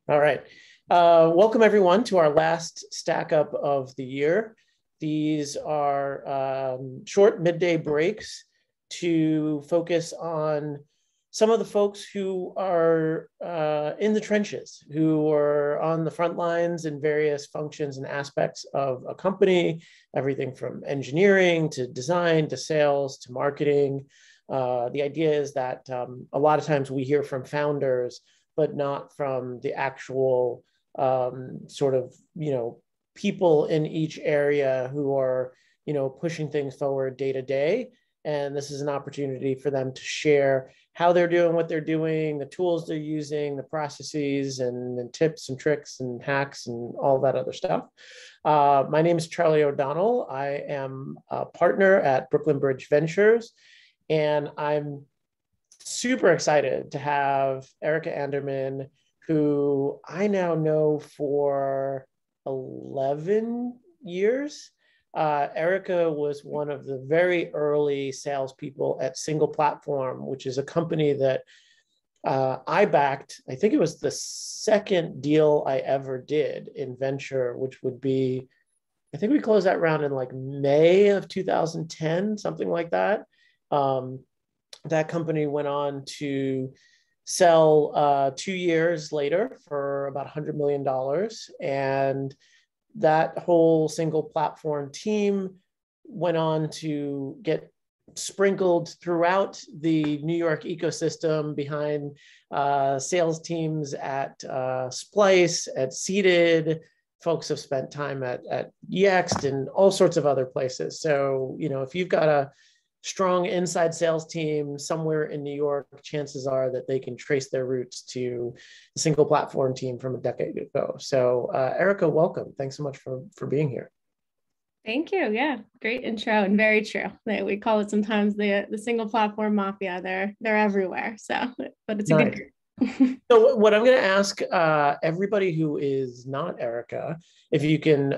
All right. Welcome everyone to our last stack up of the year. These are short midday breaks to focus on some of the folks who are in the trenches, who are on the front lines in various functions and aspects of a company, everything from engineering to design to sales to marketing. The idea is that a lot of times we hear from founders, but not from the actual sort of, people in each area who are, pushing things forward day to day. And this is an opportunity for them to share how they're doing what they're doing, the tools they're using, the processes and tips and tricks and hacks and all that other stuff. My name is Charlie O'Donnell. I am a partner at Brooklyn Bridge Ventures, and I'm super excited to have Erica Anderman, who I now know for 11 years. Erica was one of the very early salespeople at Single Platform, which is a company that I backed. I think it was the second deal I ever did in venture, which would be, I think we closed that round in like May of 2010, something like that. That company went on to sell 2 years later for about $100 million. And that whole Single Platform team went on to get sprinkled throughout the New York ecosystem behind sales teams at Splice, at Seated. Folks have spent time at Yext and all sorts of other places. So, if you've got a strong inside sales team somewhere in New York, chances are that they can trace their roots to the Single Platform team from a decade ago. So Erica, welcome. Thanks so much for being here. Thank you. Yeah, great intro and very true. We call it sometimes the Single Platform Mafia. They're everywhere. So, but it's a nice. Good. So what I'm going to ask everybody who is not Erica, if you can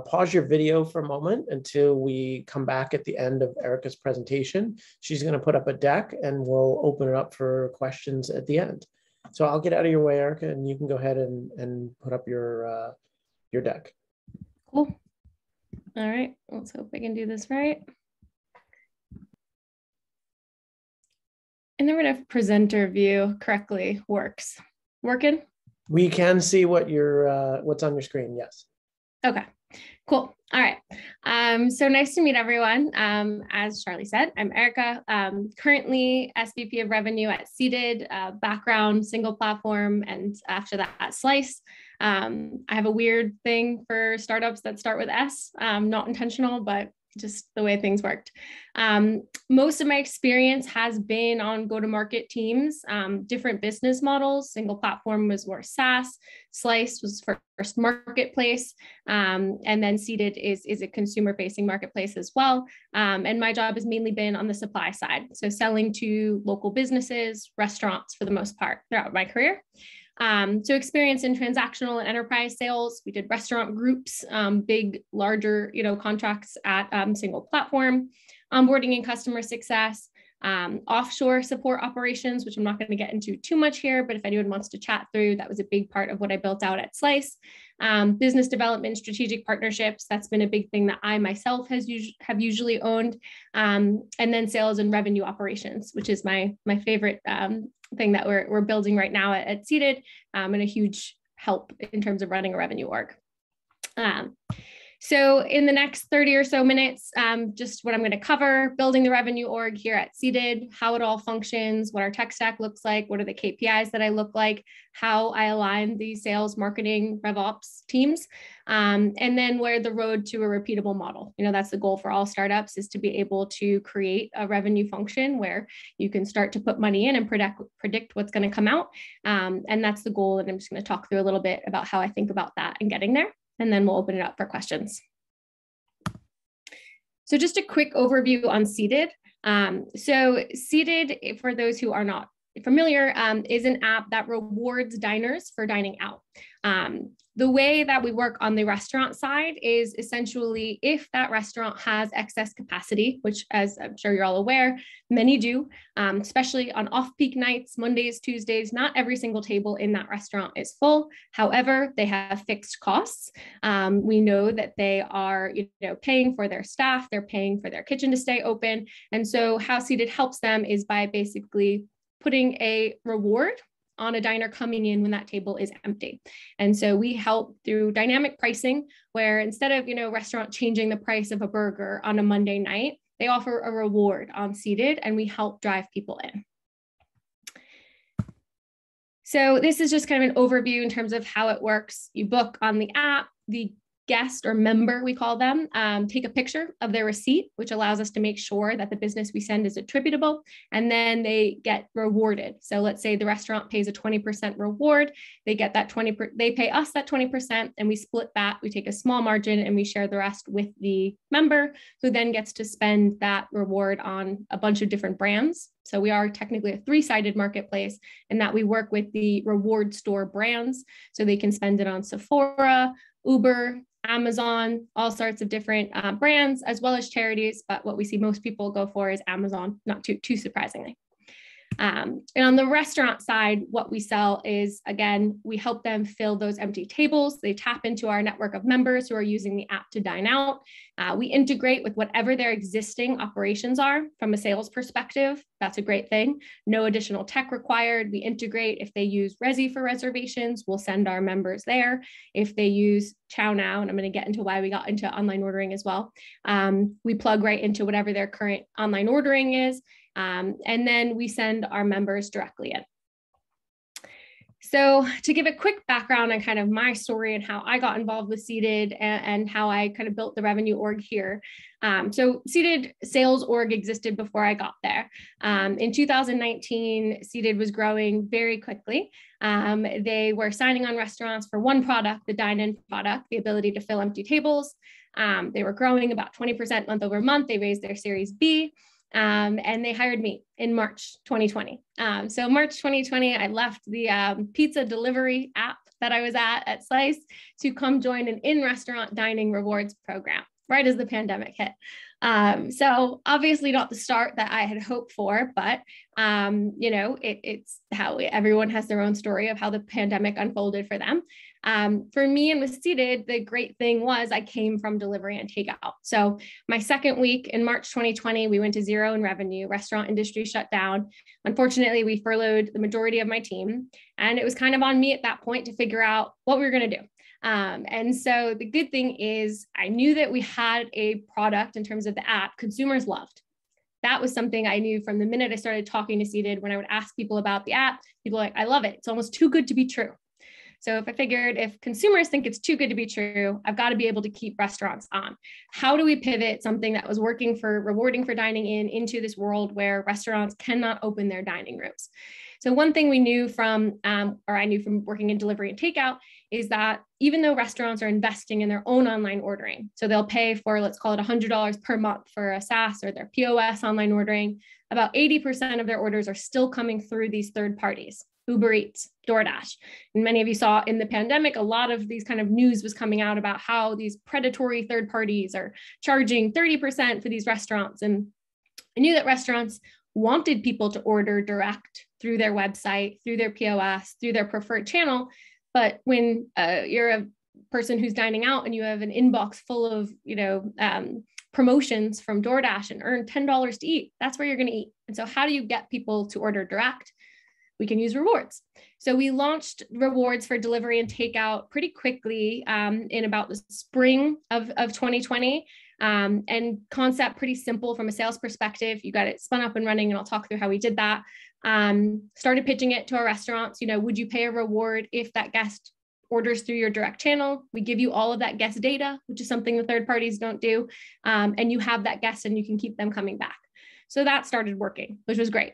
pause your video for a moment until we come back at the end of Erica's presentation. She's going to put up a deck and we'll open it up for questions at the end. So I'll get out of your way, Erica, and you can go ahead and put up your deck. Cool. All right. Let's hope I can do this right. And then we're going to presenter view correctly works. Working? We can see what what's on your screen. Yes. Okay, cool. All right. So nice to meet everyone. As Charlie said, I'm Erica, currently SVP of Revenue at Seated, background Single Platform, and after that Slice. I have a weird thing for startups that start with S, not intentional, but just the way things worked. Most of my experience has been on go-to-market teams, different business models. Single Platform was more SaaS, Slice was first marketplace, and then Seated is a consumer-facing marketplace as well. And my job has mainly been on the supply side, so selling to local businesses, restaurants for the most part throughout my career. So experience in transactional and enterprise sales. We did restaurant groups, big, larger, contracts at Single Platform, onboarding and customer success, offshore support operations, which I'm not going to get into too much here, but if anyone wants to chat through, that was a big part of what I built out at Slice. Business development, strategic partnerships, that's been a big thing that I myself have usually owned. And then sales and revenue operations, which is my favorite thing that we're building right now at Seated, and a huge help in terms of running a revenue org. So in the next 30 or so minutes, just what I'm going to cover: building the revenue org here at Seated, how it all functions, what our tech stack looks like, what are the KPIs that I look like, how I align the sales, marketing, RevOps teams, and then where the road to a repeatable model. That's the goal for all startups, is to be able to create a revenue function where you can start to put money in and predict what's going to come out. And that's the goal. And I'm just going to talk through a little bit about how I think about that and getting there. And then we'll open it up for questions. So just a quick overview on Seated. So Seated, for those who are not familiar, is an app that rewards diners for dining out. The way that we work on the restaurant side is essentially if that restaurant has excess capacity, which as I'm sure you're all aware, many do, especially on off-peak nights, Mondays, Tuesdays, not every single table in that restaurant is full. However, they have fixed costs. We know that they are paying for their staff, they're paying for their kitchen to stay open. And so how Seated helps them is by basically putting a reward on a diner coming in when that table is empty. And so we help through dynamic pricing, where instead of, restaurant changing the price of a burger on a Monday night, they offer a reward on Seated, and we help drive people in. So this is just kind of an overview in terms of how it works. You book on the app, the guest or member, we call them, take a picture of their receipt, which allows us to make sure that the business we send is attributable, and then they get rewarded. So let's say the restaurant pays a 20% reward, they get that they pay us that 20%, and we split that. We take a small margin and we share the rest with the member, who then gets to spend that reward on a bunch of different brands. So we are technically a three-sided marketplace in that we work with the reward store brands, so they can spend it on Sephora, Uber, Amazon, all sorts of different brands, as well as charities. But what we see most people go for is Amazon, not too surprisingly. And on the restaurant side, what we sell is, again, we help them fill those empty tables. They tap into our network of members who are using the app to dine out. We integrate with whatever their existing operations are from a sales perspective. That's a great thing. No additional tech required. We integrate. If they use Resi for reservations, we'll send our members there. If they use Chow Now, and I'm going to get into why we got into online ordering as well, we plug right into whatever their current online ordering is. And then we send our members directly in. So to give a quick background on kind of my story and how I got involved with Seated and how I kind of built the revenue org here. So Seated sales org existed before I got there. In 2019, Seated was growing very quickly. They were signing on restaurants for one product, the dine-in product, the ability to fill empty tables. They were growing about 20% month over month. They raised their Series B. And they hired me in March 2020. So March 2020, I left the pizza delivery app that I was at Slice to come join an in-restaurant dining rewards program right as the pandemic hit. So obviously not the start that I had hoped for, but it's how everyone has their own story of how the pandemic unfolded for them. For me and with Seated, the great thing was I came from delivery and takeout. So my second week in March 2020, we went to zero in revenue. Restaurant industry shut down. Unfortunately, we furloughed the majority of my team. And it was kind of on me at that point to figure out what we were going to do. And so the good thing is I knew that we had a product in terms of the app consumers loved. That was something I knew from the minute I started talking to Seated. When I would ask people about the app, people were like, I love it. It's almost too good to be true. So if I figured if consumers think it's too good to be true, I've got to be able to keep restaurants on. How do we pivot something that was working for rewarding for dining in into this world where restaurants cannot open their dining rooms? So one thing we knew from, or I knew from working in delivery and takeout, is that even though restaurants are investing in their own online ordering, so they'll pay for, let's call it $100 per month for a SaaS or their POS online ordering, about 80% of their orders are still coming through these third parties. Uber Eats, DoorDash. And many of you saw in the pandemic, a lot of these kind of news was coming out about how these predatory third parties are charging 30% for these restaurants. And I knew that restaurants wanted people to order direct through their website, through their POS, through their preferred channel. But when you're a person who's dining out and you have an inbox full of, promotions from DoorDash and earn $10 to eat, that's where you're going to eat. And so how do you get people to order direct? We can use rewards. So we launched rewards for delivery and takeout pretty quickly in about the spring of 2020. And concept pretty simple from a sales perspective. You got it spun up and running, and I'll talk through how we did that. Started pitching it to our restaurants. Would you pay a reward if that guest orders through your direct channel? We give you all of that guest data, which is something the third parties don't do. And you have that guest and you can keep them coming back. So that started working, which was great.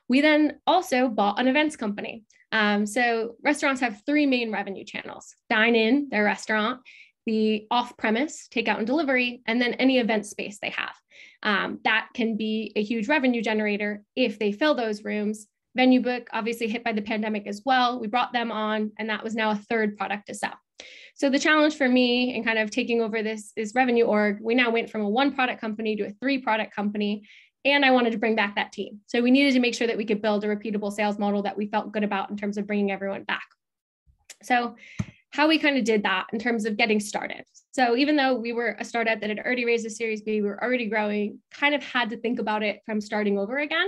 We then also bought an events company. So restaurants have three main revenue channels: dine-in, their restaurant, the off-premise, takeout and delivery, and then any event space they have. That can be a huge revenue generator if they fill those rooms. Venue Book, obviously hit by the pandemic as well. We brought them on, and that was now a third product to sell. So the challenge for me in kind of taking over this revenue org, we now went from a 1-product company to a 3-product company, and I wanted to bring back that team. So we needed to make sure that we could build a repeatable sales model that we felt good about in terms of bringing everyone back. So how we kind of did that in terms of getting started. So even though we were a startup that had already raised a Series B, we were already growing, kind of had to think about it from starting over again,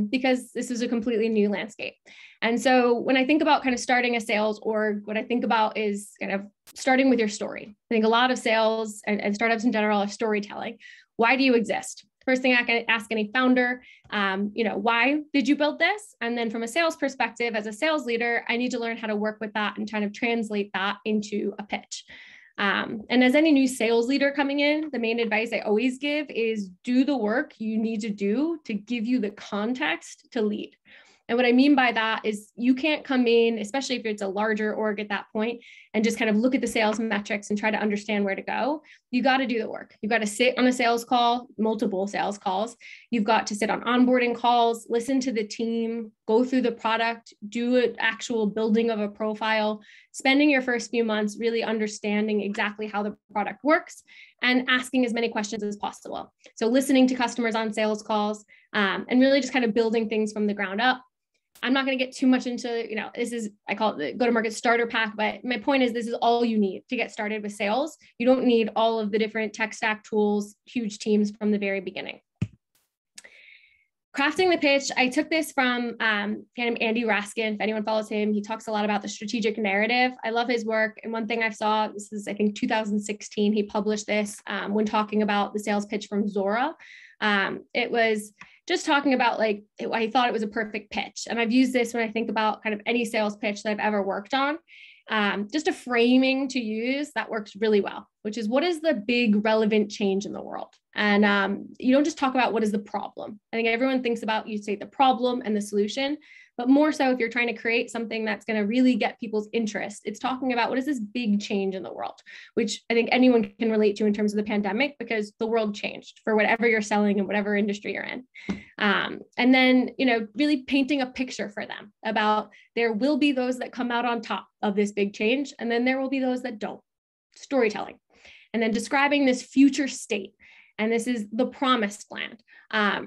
because this is a completely new landscape. And so when I think about kind of starting a sales org, what I think about is kind of starting with your story. I think a lot of sales and startups in general are storytelling. Why do you exist? First thing I can ask any founder, why did you build this? And then from a sales perspective, as a sales leader, I need to learn how to work with that and kind of translate that into a pitch. And as any new sales leader coming in, the main advice I always give is do the work you need to do to give you the context to lead. And what I mean by that is you can't come in, especially if it's a larger org at that point, and just kind of look at the sales metrics and try to understand where to go. You got to do the work. You've got to sit on a sales call, multiple sales calls. You've got to sit on onboarding calls, listen to the team, go through the product, do an actual building of a profile, spending your first few months really understanding exactly how the product works and asking as many questions as possible. So listening to customers on sales calls, and really just kind of building things from the ground up. I'm not going to get too much into, I call it the go-to-market starter pack, but my point is this is all you need to get started with sales. You don't need all of the different tech stack tools, huge teams from the very beginning. Crafting the pitch, I took this from Andy Raskin. If anyone follows him, he talks a lot about the strategic narrative. I love his work. And one thing I saw, this is, I think, 2016, he published this when talking about the sales pitch from Zora. It was just talking about I thought it was a perfect pitch. And I've used this when I think about kind of any sales pitch that I've ever worked on. Just a framing to use that works really well, which is what is the big relevant change in the world? And you don't just talk about what is the problem. I think everyone thinks about, you say the problem and the solution, but more so if you're trying to create something that's going to really get people's interest, it's talking about what is this big change in the world, which I think anyone can relate to in terms of the pandemic because the world changed for whatever you're selling and whatever industry you're in. And then, really painting a picture for them about there will be those that come out on top of this big change, and then there will be those that don't. Storytelling. And then describing this future state. And this is the promised land,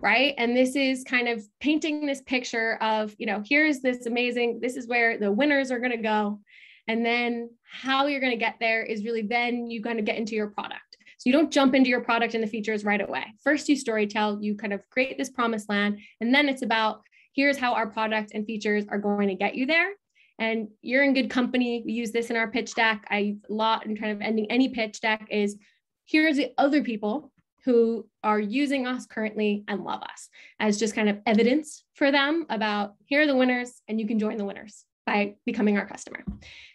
right? And this is kind of painting this picture of, here's this amazing, this is where the winners are going to go. And then how you're going to get there is really then you kind of get into your product. So you don't jump into your product and the features right away. First, you storytell, you kind of create this promised land. And then it's about, here's how our product and features are going to get you there. And you're in good company. We use this in our pitch deck. I use a lot in kind of ending any pitch deck is, here's the other people who are using us currently and love us as just kind of evidence for them about here are the winners and you can join the winners by becoming our customer.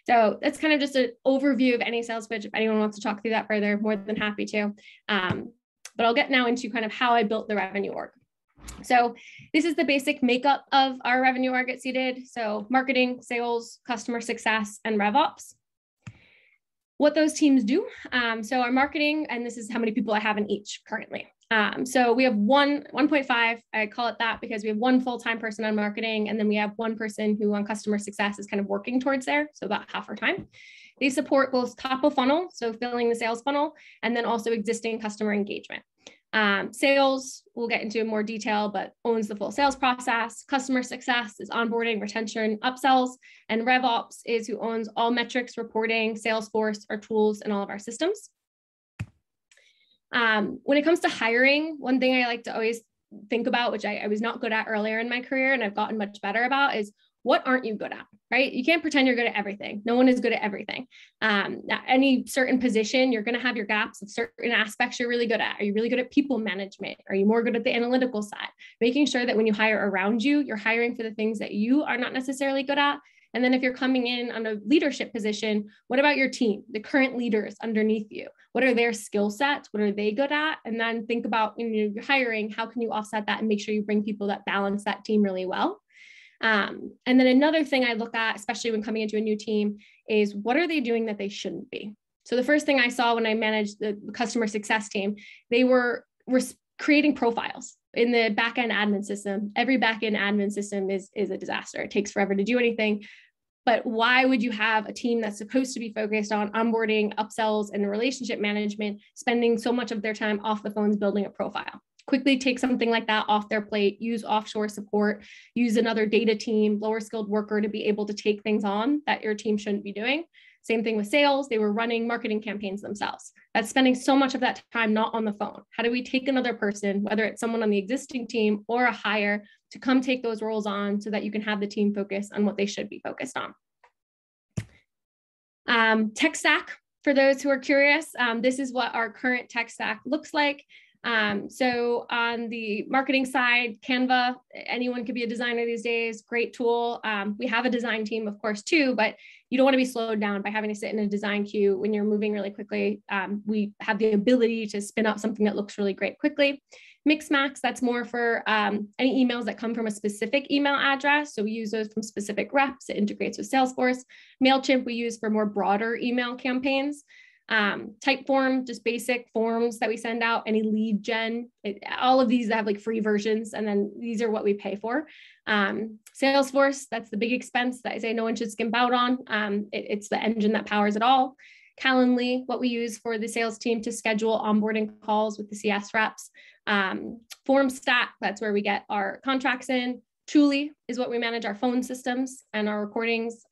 So that's kind of just an overview of any sales pitch. If anyone wants to talk through that further, more than happy to. But I'll get now into kind of how I built the revenue org. So this is the basic makeup of our revenue org at Seeded. So marketing, sales, customer success, and RevOps. What those teams do. So our marketing, and this is how many people I have in each currently. So we have 1.5, I call it that because we have one full-time person on marketing, and then we have one person who on customer success is kind of working towards there. So about half our time. They support both top of funnel, so filling the sales funnel, and then also existing customer engagement. Sales, we'll get into more detail, but owns the full sales process. Customer success is onboarding, retention, upsells, and RevOps is who owns all metrics, reporting, Salesforce, our tools, and all of our systems. When it comes to hiring, one thing I like to always think about, which I was not good at earlier in my career and I've gotten much better about, is what aren't you good at, right? You can't pretend you're good at everything. No one is good at everything. Any certain position, you're going to have your gaps of certain aspects you're really good at. Are you really good at people management? Are you more good at the analytical side? Making sure that when you hire around you, you're hiring for the things that you are not necessarily good at. And then if you're coming in on a leadership position, what about your team, the current leaders underneath you? What are their skill sets? What are they good at? And then think about when you're hiring, how can you offset that and make sure you bring people that balance that team really well? And then another thing I look at, especially when coming into a new team, is what are they doing that they shouldn't be? So the first thing I saw when I managed the customer success team, they were creating profiles. in the backend admin system, every backend admin system is a disaster. It takes forever to do anything. But why would you have a team that's supposed to be focused on onboarding, upsells, and relationship management, spending so much of their time off the phones building a profile? Quickly take something like that off their plate, use offshore support, use another data team, lower skilled worker to be able to take things on that your team shouldn't be doing. Same thing with sales. They were running marketing campaigns themselves. That's spending so much of that time not on the phone. How do we take another person, whether it's someone on the existing team or a hire, to come take those roles on so that you can have the team focus on what they should be focused on? Tech stack, for those who are curious, this is what our current tech stack looks like. So on the marketing side, Canva, anyone could be a designer these days, great tool. We have a design team, of course, too, but you don't want to be slowed down by having to sit in a design queue when you're moving really quickly. We have the ability to spin up something that looks really great quickly. Mixmax, that's more for any emails that come from a specific email address. So we use those from specific reps. It integrates with Salesforce. MailChimp we use for more broader email campaigns. Typeform, just basic forms that we send out, any lead gen, all of these that have like free versions, and then these are what we pay for. Salesforce, that's the big expense that I say no one should skimp out on. It's the engine that powers it all. Calendly, what we use for the sales team to schedule onboarding calls with the CS reps. FormStat, that's where we get our contracts in. Truly is what we manage our phone systems and our recordings.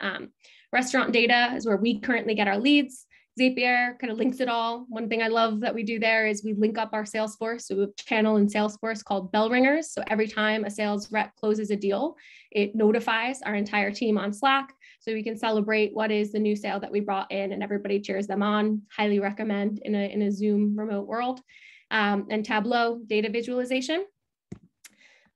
Restaurant data is where we currently get our leads. Zapier kind of links it all. One thing I love that we do there is we link up our Salesforce. So we have a channel in Salesforce called Bell Ringers. So every time a sales rep closes a deal, it notifies our entire team on Slack. So we can celebrate what is the new sale that we brought in and everybody cheers them on. Highly recommend in a Zoom remote world. And Tableau, data visualization.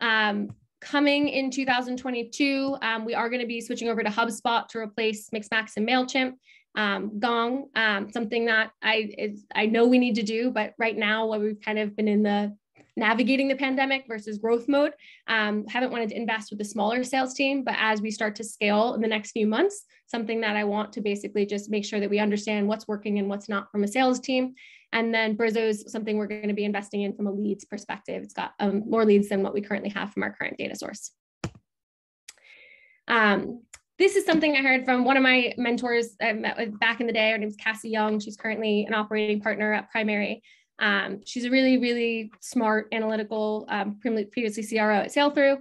Coming in 2022, we are going to be switching over to HubSpot to replace Mixmax and MailChimp. Gong, something that I know we need to do, but right now while we've kind of been in the navigating the pandemic versus growth mode, haven't wanted to invest with the smaller sales team, but as we start to scale in the next few months, something that I want to basically just make sure that we understand what's working and what's not from a sales team. And then Brizzo is something we're going to be investing in from a leads perspective. It's got more leads than what we currently have from our current data source. This is something I heard from one of my mentors I met with back in the day. Her name's Cassie Young. She's currently an operating partner at Primary. She's a really, really smart, analytical, previously CRO at Sailthrough.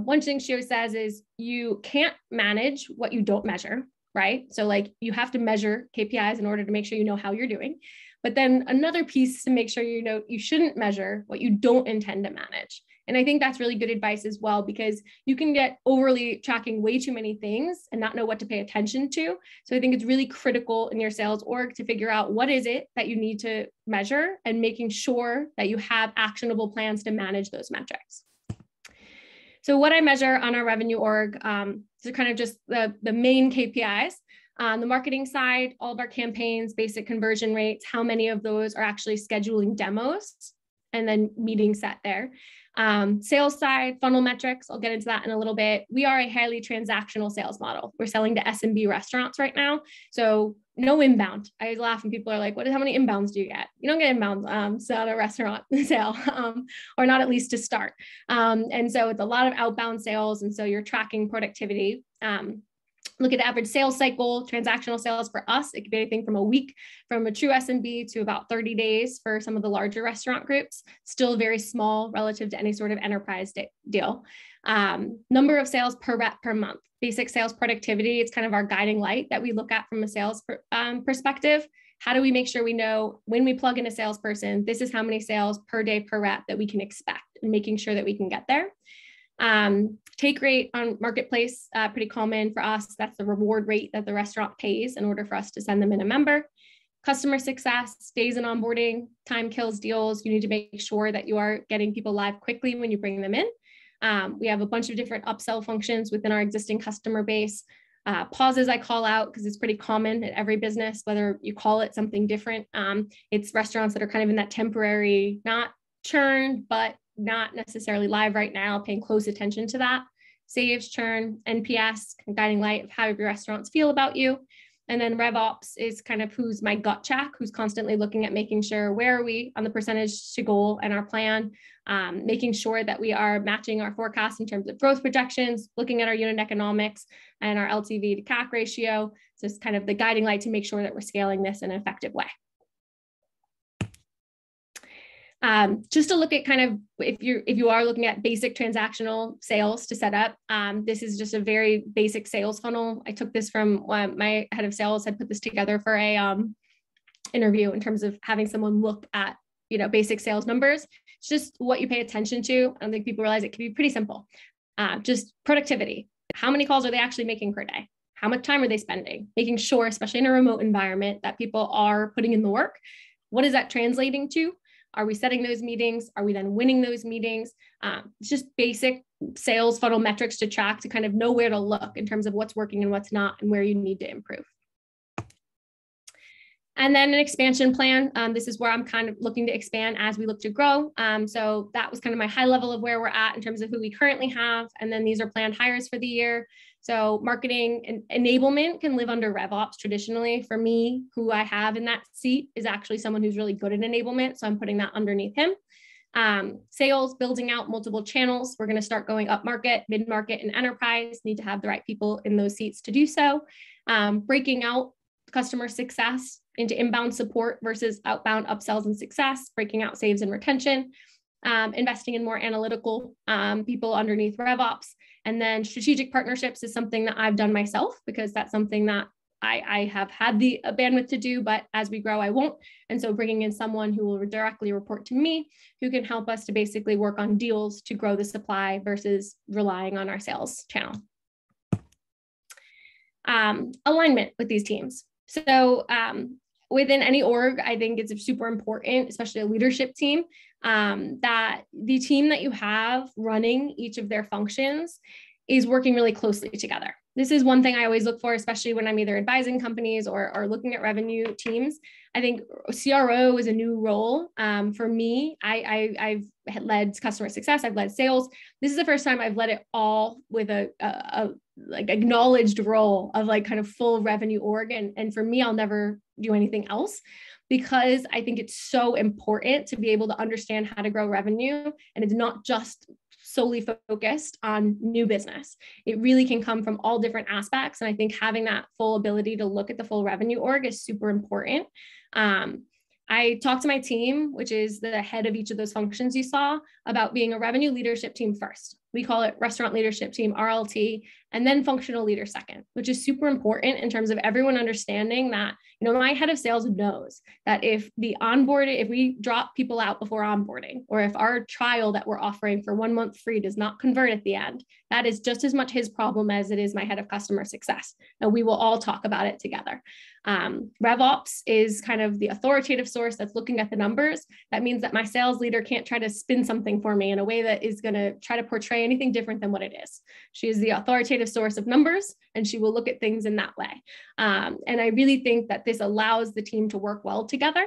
One thing she always says is you can't manage what you don't measure, right? So like you have to measure KPIs in order to make sure you know how you're doing. But then another piece to make sure you know you shouldn't measure what you don't intend to manage. And I think that's really good advice as well, because you can get overly tracking way too many things and not know what to pay attention to. So I think it's really critical in your sales org to figure out what is it that you need to measure and making sure that you have actionable plans to manage those metrics. So what I measure on our revenue org, so kind of just the main KPIs. On the marketing side, all of our campaigns, basic conversion rates, how many of those are actually scheduling demos and then meetings set there. Sales side, funnel metrics, I'll get into that in a little bit. We are a highly transactional sales model. We're selling to SMB restaurants right now. So no inbound. I always laugh when people are like, how many inbounds do you get? You don't get inbounds at a restaurant sale, or not at least to start. And so it's a lot of outbound sales. And so you're tracking productivity. Look at the average sales cycle, transactional sales for us. It could be anything from a week from a true SMB to about 30 days for some of the larger restaurant groups. Still very small relative to any sort of enterprise deal. Number of sales per rep per month. Basic sales productivity. It's kind of our guiding light that we look at from a sales perspective. How do we make sure we know when we plug in a salesperson, this is how many sales per day per rep that we can expect, and making sure that we can get there. Take rate on marketplace, pretty common for us. That's the reward rate that the restaurant pays in order for us to send them in a member. Customer success, days in onboarding, time kills deals. You need to make sure that you are getting people live quickly when you bring them in. We have a bunch of different upsell functions within our existing customer base. Pauses I call out because it's pretty common at every business, whether you call it something different. It's restaurants that are kind of in that temporary, not churn, but not necessarily live right now, paying close attention to that. Saves, churn, NPS, guiding light of how your restaurants feel about you. And then RevOps is kind of who's my gut check, who's constantly looking at making sure where are we on the percentage to goal and our plan, making sure that we are matching our forecast in terms of growth projections, looking at our unit economics and our LTV to CAC ratio. So it's kind of the guiding light to make sure that we're scaling this in an effective way. Just to look at kind of, if you are looking at basic transactional sales to set up, this is just a very basic sales funnel. I took this from my head of sales had put this together for a interview in terms of having someone look at, basic sales numbers. It's just what you pay attention to. I don't think people realize it can be pretty simple. Just productivity. How many calls are they actually making per day? How much time are they spending? Making sure, especially in a remote environment, that people are putting in the work. What is that translating to? Are we setting those meetings? Are we then winning those meetings? It's just basic sales funnel metrics to track to kind of know where to look in terms of what's working and what's not and where you need to improve. And then an expansion plan. This is where I'm kind of looking to expand as we look to grow. So that was kind of my high level of where we're at in terms of who we currently have. And then these are planned hires for the year. So marketing and enablement can live under RevOps traditionally. For me, who I have in that seat is actually someone who's really good at enablement. So I'm putting that underneath him. Sales, building out multiple channels. We're going to start going up market, mid-market, and enterprise. Need to have the right people in those seats to do so. Breaking out customer success into inbound support versus outbound upsells and success, breaking out saves and retention. Investing in more analytical people underneath RevOps. And then strategic partnerships is something that I've done myself because that's something that I have had the bandwidth to do, but as we grow, I won't. And so bringing in someone who will directly report to me, who can help us to basically work on deals to grow the supply versus relying on our sales channel. Alignment with these teams. So within any org, I think it's super important, especially a leadership team, that the team that you have running each of their functions is working really closely together. This is one thing I always look for, especially when I'm either advising companies or looking at revenue teams. I think CRO is a new role for me. I've led customer success. I've led sales. This is the first time I've led it all with a like acknowledged role of like kind of full revenue org. And for me, I'll never do anything else because I think it's so important to be able to understand how to grow revenue. And it's not just solely focused on new business. It really can come from all different aspects. And I think having that full ability to look at the full revenue org is super important. I talked to my team, which is the head of each of those functions you saw, about being a revenue leadership team first. We call it restaurant leadership team, RLT, and then functional leader second, which is super important in terms of everyone understanding that, my head of sales knows that if we drop people out before onboarding, or if our trial that we're offering for 1 month free does not convert at the end, that is just as much his problem as it is my head of customer success. And we will all talk about it together. RevOps is kind of the authoritative source that's looking at the numbers. That means that my sales leader can't try to spin something for me in a way that is going to try to portray anything different than what it is. She is the authoritative source of numbers, and she will look at things in that way. And I really think that this allows the team to work well together.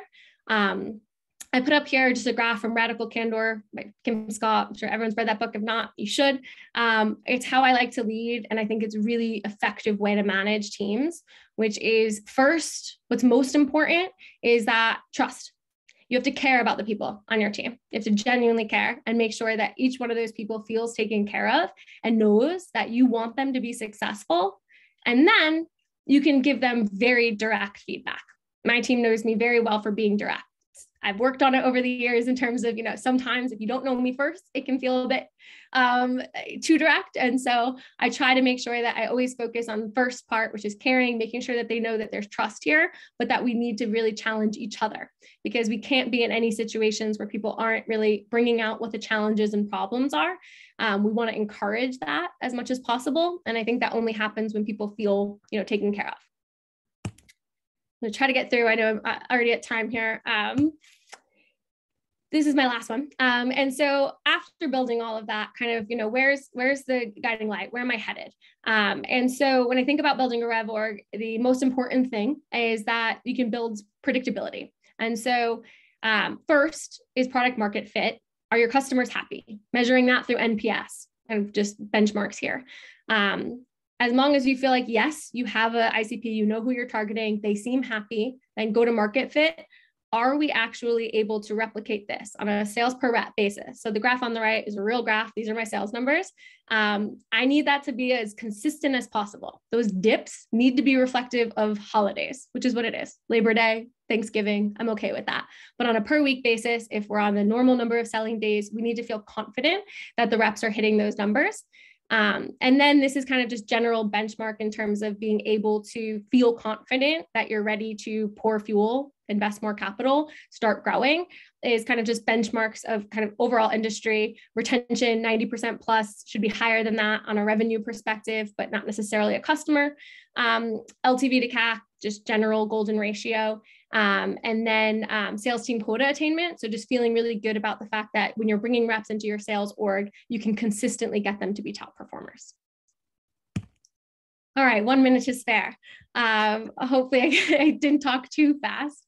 I put up here just a graph from Radical Candor by Kim Scott. I'm sure everyone's read that book. If not, you should. It's how I like to lead. And I think it's a really effective way to manage teams, which is first, what's most important is that trust. You have to care about the people on your team. You have to genuinely care and make sure that each one of those people feels taken care of and knows that you want them to be successful. And then you can give them very direct feedback. My team knows me very well for being direct. I've worked on it over the years in terms of, sometimes if you don't know me first, it can feel a bit too direct. And so I try to make sure that I always focus on the first part, which is caring, making sure that they know that there's trust here, but that we need to really challenge each other because we can't be in any situations where people aren't really bringing out what the challenges and problems are. We want to encourage that as much as possible. And I think that only happens when people feel, taken care of. I'm going to try to get through. I know I'm already at time here. This is my last one. And so after building all of that, kind of, where's the guiding light? Where am I headed? And so when I think about building a rev org, the most important thing is that you can build predictability. And so first is product market fit. Are your customers happy? Measuring that through NPS and just benchmarks here. as long as you feel like, yes, you have a ICP, you know who you're targeting, they seem happy, then go to market fit. Are we actually able to replicate this on a sales per rep basis? So the graph on the right is a real graph. These are my sales numbers. I need that to be as consistent as possible. Those dips need to be reflective of holidays, which is what it is. Labor Day, Thanksgiving, I'm okay with that. But on a per week basis, if we're on the normal number of selling days, we need to feel confident that the reps are hitting those numbers. And then this is kind of just general benchmark in terms of being able to feel confident that you're ready to pour fuel, invest more capital, start growing, is kind of just benchmarks of kind of overall industry retention. 90% plus should be higher than that on a revenue perspective, but not necessarily a customer. LTV to CAC, just general golden ratio. And then sales team quota attainment. So just feeling really good about the fact that when you're bringing reps into your sales org, you can consistently get them to be top performers. All right, 1 minute to spare. Hopefully I didn't talk too fast.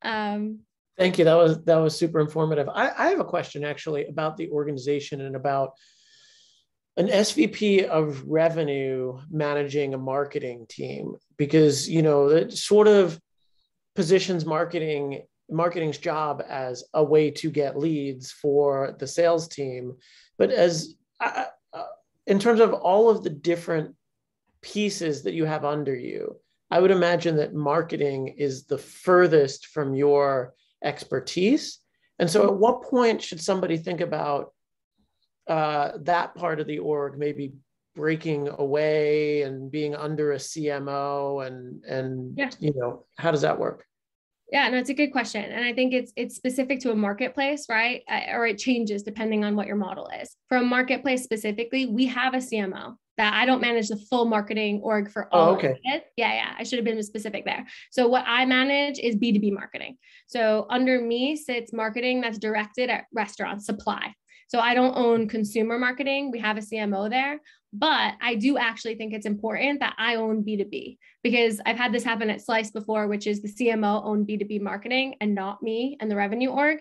Thank you. That was super informative. I have a question actually about the organization and about an SVP of revenue managing a marketing team, because, you know, that sort of positions marketing's job as a way to get leads for the sales team. But in terms of all of the different pieces that you have under you, I would imagine that marketing is the furthest from your expertise. And so at what point should somebody think about that part of the org maybe breaking away and being under a CMO and yeah, you know, how does that work? Yeah, no, it's a good question. And I think it's specific to a marketplace, right? Or it changes depending on what your model is. For a marketplace specifically, we have a CMO that I don't manage the full marketing org for all of it. Yeah, I should have been specific there. So what I manage is B2B marketing. So under me sits marketing that's directed at restaurants, supply. So I don't own consumer marketing. We have a CMO there, but I do actually think it's important that I own B2B, because I've had this happen at Slice before, which is the CMO owned B2B marketing and not me and the revenue org.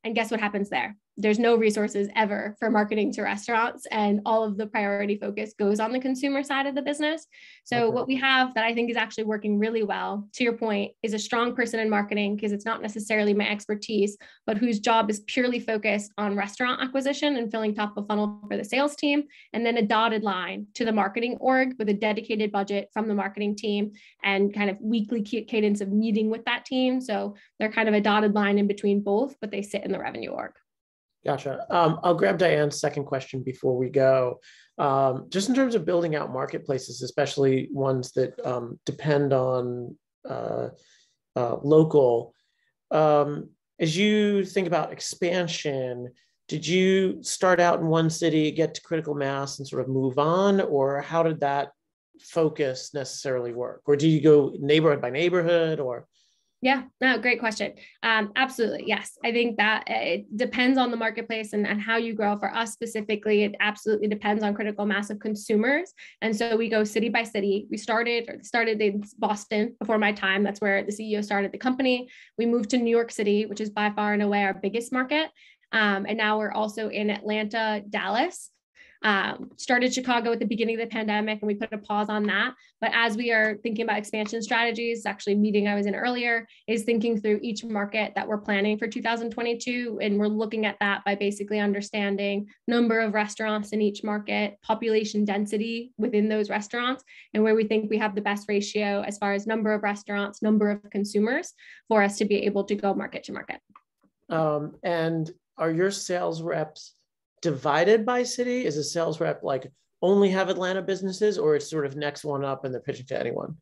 And guess what happens there? There's no resources ever for marketing to restaurants, and all of the priority focus goes on the consumer side of the business. So what we have that I think is actually working really well, to your point, is a strong person in marketing, because it's not necessarily my expertise, but whose job is purely focused on restaurant acquisition and filling top of funnel for the sales team. And then a dotted line to the marketing org with a dedicated budget from the marketing team and kind of weekly cadence of meeting with that team. So they're kind of a dotted line in between both, but they sit in the revenue org. Gotcha. I'll grab Diane's second question before we go. Just in terms of building out marketplaces, especially ones that depend on local, as you think about expansion, did you start out in one city, get to critical mass and sort of move on, or how did that focus necessarily work? Or do you go neighborhood by neighborhood, or? Yeah, no, great question. Absolutely. Yes. I think that it depends on the marketplace and how you grow. For us specifically, it absolutely depends on critical mass of consumers. And so we go city by city. We started in Boston before my time. That's where the CEO started the company. We moved to New York City, which is by far and away our biggest market. And now we're also in Atlanta, Dallas. Started Chicago at the beginning of the pandemic, and we put a pause on that. But as we are thinking about expansion strategies, actually a meeting I was in earlier is thinking through each market that we're planning for 2022. And we're looking at that by basically understanding number of restaurants in each market, population density within those restaurants, and where we think we have the best ratio as far as number of restaurants, number of consumers for us to be able to go market to market. And are your sales reps divided by city? Is a sales rep like only have Atlanta businesses, or it's sort of next one up and they're pitching to anyone?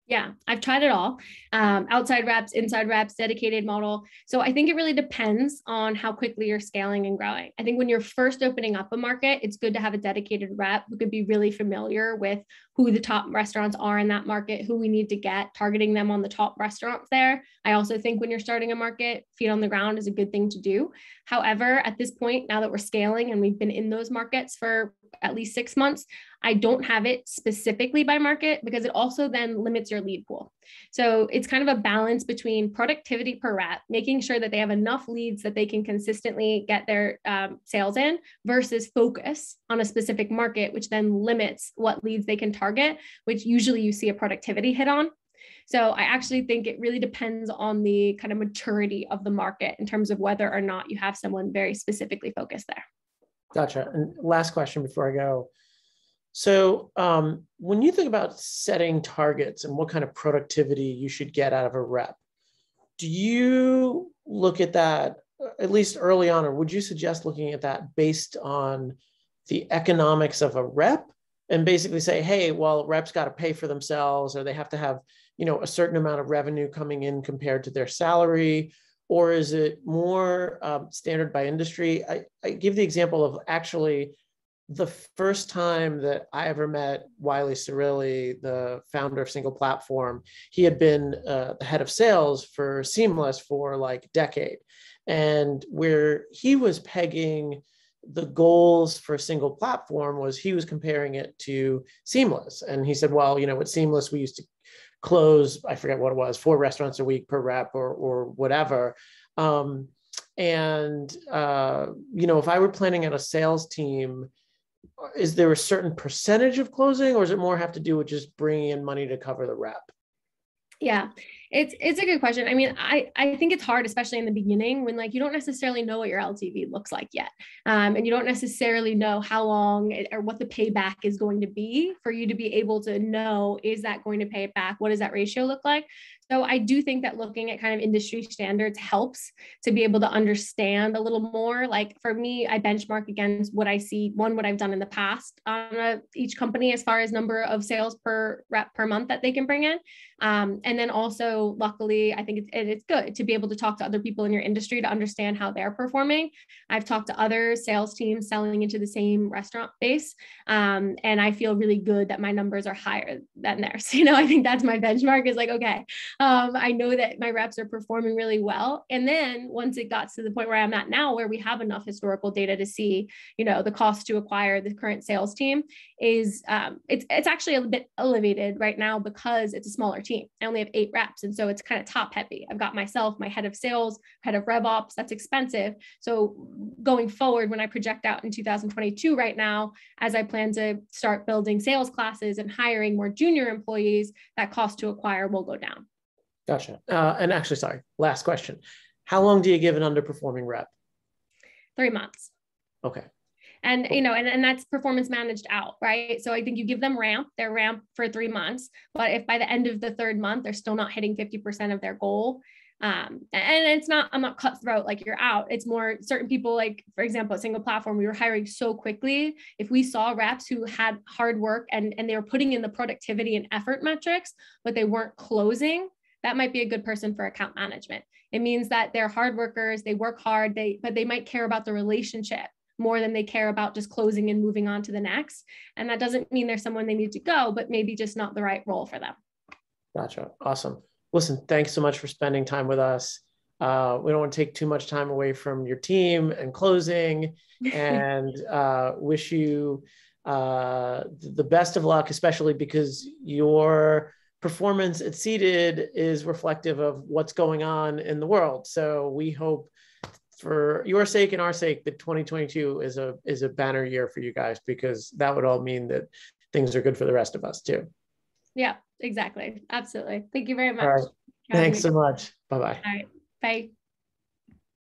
Yeah, I've tried it all. Outside reps, inside reps, dedicated model. So I think it really depends on how quickly you're scaling and growing. I think when you're first opening up a market, it's good to have a dedicated rep who could be really familiar with who the top restaurants are in that market, who we need to get, targeting them on the top restaurants there. I also think when you're starting a market, feet on the ground is a good thing to do. However, at this point, now that we're scaling and we've been in those markets for at least 6 months, I don't have it specifically by market because it also then limits your lead pool. So it's kind of a balance between productivity per rep, making sure that they have enough leads that they can consistently get their sales in, versus focus on a specific market, which then limits what leads they can target, which usually you see a productivity hit on. So I actually think it really depends on the kind of maturity of the market in terms of whether or not you have someone very specifically focused there. Gotcha. And last question before I go. So when you think about setting targets and what kind of productivity you should get out of a rep, do you look at that, at least early on, or would you suggest looking at that based on the economics of a rep and basically say, hey, well, reps got to pay for themselves, or they have to have, a certain amount of revenue coming in compared to their salary? Or is it more standard by industry? I give the example of actually the first time that I ever met Wiley Cirilli, the founder of Single Platform. He had been the head of sales for Seamless for like a decade. And where he was pegging the goals for Single Platform was he was comparing it to Seamless. And he said, well, with Seamless, we used to close, I forget what it was, 4 restaurants a week per rep or whatever. If I were planning on a sales team, is there a certain percentage of closing, or does it more have to do with just bringing in money to cover the rep? Yeah, it's a good question. I mean, I think it's hard, especially in the beginning, when you don't necessarily know what your LTV looks like yet. And you don't necessarily know how long or what the payback is going to be for you to be able to know, is that going to pay it back? What does that ratio look like? So I do think that looking at kind of industry standards helps to be able to understand a little more. Like for me, I benchmark against what I see, what I've done in the past on each company as far as number of sales per rep per month that they can bring in. And then also, luckily, I think it's good to be able to talk to other people in your industry to understand how they're performing. I've talked to other sales teams selling into the same restaurant base, and I feel really good that my numbers are higher than theirs. I think that's my benchmark, is like, okay, I know that my reps are performing really well. And then once it got to the point where I'm at now, where we have enough historical data to see, the cost to acquire the current sales team is, it's actually a bit elevated right now because it's a smaller team. I only have 8 reps. And so it's kind of top heavy. I've got myself, my head of sales, head of rev ops. That's expensive. So going forward, when I project out in 2022 right now, as I plan to start building sales classes and hiring more junior employees, that cost to acquire will go down. Gotcha. And actually, sorry, last question. How long do you give an underperforming rep? 3 months. Okay. And, and that's performance managed out, right? So I think you give them their ramp for 3 months, but if by the end of the 3rd month, they're still not hitting 50% of their goal, and I'm not cutthroat, like you're out. It's more certain people, like, for example, a Single Platform, we were hiring so quickly. If we saw reps who had hard work and they were putting in the productivity and effort metrics, but they weren't closing, that might be a good person for account management. It means that they're hard workers, they work hard, but they might care about the relationship more than they care about just closing and moving on to the next. And that doesn't mean there's someone they need to go, but maybe just not the right role for them. Gotcha. Awesome. Listen, thanks so much for spending time with us. We don't want to take too much time away from your team and closing, and wish you the best of luck, especially because your performance at Seated is reflective of what's going on in the world. So we hope, for your sake and our sake, that 2022 is a banner year for you guys, because that would all mean that things are good for the rest of us too. Yeah, exactly. Absolutely. Thank you very much. All right. Thanks so much. Bye-bye. All right. Bye.